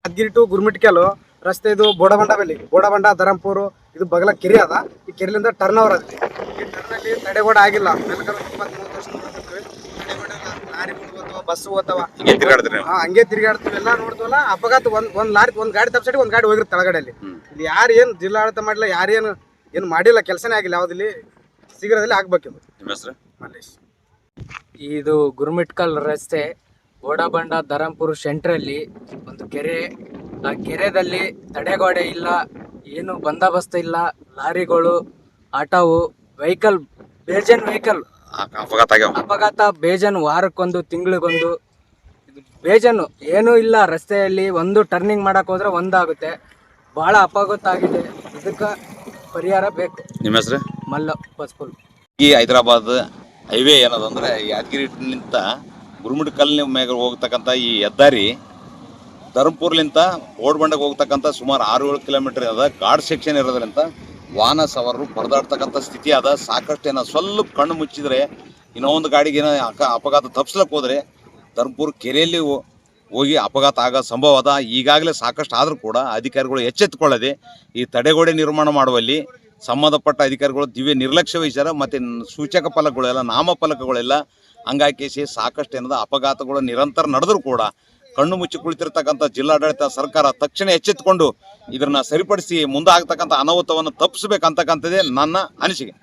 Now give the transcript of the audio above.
Yadgir to ಗುರುಮಿಟ್ಕೆಲು ರಸ್ತೆ ಇದು ಬೋಡಬಂಡ ಧರಂಪುರ ಇದು ಬಗಲ ಕೆರೆ ಅದ. ಈ ಕೆರೆಲಿಂದ ಟರ್ನ್ ಓವರ್ ಅದ. ಈ ಟರ್ನ್ ಅಲ್ಲಿ ತಡೆಗೋಡ ಆಗಿಲ್ಲ. ಬಸ್ ಓದ್ತಾವ ಹಂಗೆ ತಿರ್ಗಾಡ್ತೀವಿ ಎಲ್ಲ ನೋಡ್ತೀವಲ್ಲ. ಅಪಘಾತ ಒಂದ್ ಗಾಡಿ ತಪ್ಪಿಸಿ ಒಂದ್ ಗಾಡಿ ಹೋಗಿರುತ್ತೆ ತಳಗಡೆಯಲ್ಲಿ. ಇಲ್ಲಿ ಯಾರು ಏನ್ ಜಿಲ್ಲಾಡಳಿತ ಮಾಡಿಲ್ಲ, ಯಾರೇನು ಏನು ಮಾಡಿಲ್ಲ, ಕೆಲಸನೇ ಆಗಿಲ್ಲ. ಯಾವ್ದಿಲ್ಲಿ ಶೀಘ್ರದಲ್ಲಿ ಆಗ್ಬೇಕಿದು. ಮಲ್ಲೇಶ್. ಇದು ಗುರುಮಿಟ್ಕಲ್ ರಸ್ತೆ ಬೋಡಬಂಡ ಧರಂಪುರ ಸೆಂಟ್ರಲ್ಲಿ ಒಂದು ಕೆರೆ. ಆ ಕೆರೆದಲ್ಲಿ ತಡೆಗೋಡೆ ಇಲ್ಲ, ಏನು ಬಂದೋಬಸ್ತ್ ಇಲ್ಲ. ಲಾರಿಗಳು, ಆಟೋವು, ವೆಹಿಕಲ್ ಬೇಜನ್ ವೆಹಿಕಲ್ ಅಪಘಾತ ಬೇಜನ್, ವಾರಕ್ಕೊಂದು ತಿಂಗಳಿಗೊಂದು ಬೇಜನ್ನು ಏನೂ ಇಲ್ಲ. ರಸ್ತೆಯಲ್ಲಿ ಒಂದು ಟರ್ನಿಂಗ್ ಮಾಡಕ್ ಹೋದ್ರೆ ಒಂದಾಗುತ್ತೆ. ಬಹಳ ಅಪಘಾತ ಆಗಿದೆ. ಇದಕ್ಕೆ ಪರಿಹಾರ ಬೇಕು. ನಿಮ್ಮ ಹೆಸರು? ಮಲ್ಲ ಪಸ್ಪುಲ್. ಈ ಹೈದರಾಬಾದ್ ಹೈವೇ ಏನದಂದ್ರೆ ಯಾದಗಿರಿನಿಂದ ಗುರುಮಿಟ್ಕಲ್ ಮೇಲೆ ಹೋಗ್ತಕ್ಕಂಥ ಈ ಹೆದ್ದಾರಿ ಧರಂಪುರ್ಲಿಂದ ಬೋಡಬಂಡಕ್ಕೆ ಹೋಗ್ತಕ್ಕಂಥ ಸುಮಾರು 6-7 ಕಿಲೋಮೀಟರ್ ಅದ. ಗಾಡ್ ಸೆಕ್ಷನ್ ಇರೋದ್ರಿಂದ ವಾಹನ ಸವಾರರು ಪರದಾಡ್ತಕ್ಕಂಥ ಸ್ಥಿತಿ ಅದ. ಸಾಕಷ್ಟು ಏನೋ ಸ್ವಲ್ಪ ಕಣ್ಣು ಮುಚ್ಚಿದ್ರೆ ಇನ್ನೊಂದು ಗಾಡಿಗೆ ಏನೋ ಅಪಘಾತ ತಪ್ಪಿಸ್ಲಕ್ಕೆ ಹೋದರೆ ಧರಂಪುರ ಕೆರೆಯಲ್ಲಿ ಹೋಗಿ ಅಪಘಾತ ಆಗೋ ಸಂಭವ ಅದ. ಈಗಾಗಲೇ ಸಾಕಷ್ಟು ಆದರೂ ಕೂಡ ಅಧಿಕಾರಿಗಳು ಎಚ್ಚೆತ್ತುಕೊಳ್ಳದೆ ಈ ತಡೆಗೋಡೆ ನಿರ್ಮಾಣ ಮಾಡುವಲ್ಲಿ ಸಂಬಂಧಪಟ್ಟ ಅಧಿಕಾರಿಗಳು ದಿವ್ಯ ನಿರ್ಲಕ್ಷ್ಯ ವಹಿಸ್ಯಾರ. ಮತ್ತು ಸೂಚಕ ಫಲಕಗಳೆಲ್ಲ, ನಾಮಫಲಕಗಳೆಲ್ಲ ಹಂಗಾಕಿಸಿ ಸಾಕಷ್ಟು ಏನದ ಅಪಘಾತಗಳು ನಿರಂತರ ನಡೆದರೂ ಕೂಡ ಕಣ್ಣು ಮುಚ್ಚಿ ಕುಳಿತಿರ್ತಕ್ಕಂಥ ಜಿಲ್ಲಾಡಳಿತ ಸರ್ಕಾರ ತಕ್ಷಣ ಎಚ್ಚೆತ್ತುಕೊಂಡು ಇದನ್ನು ಸರಿಪಡಿಸಿ ಮುಂದೆ ಆಗ್ತಕ್ಕಂಥ ಅನಾಹುತವನ್ನು ತಪ್ಪಿಸ್ಬೇಕಂತಕ್ಕಂಥದ್ದೇ ನನ್ನ ಅನಿಸಿಕೆ.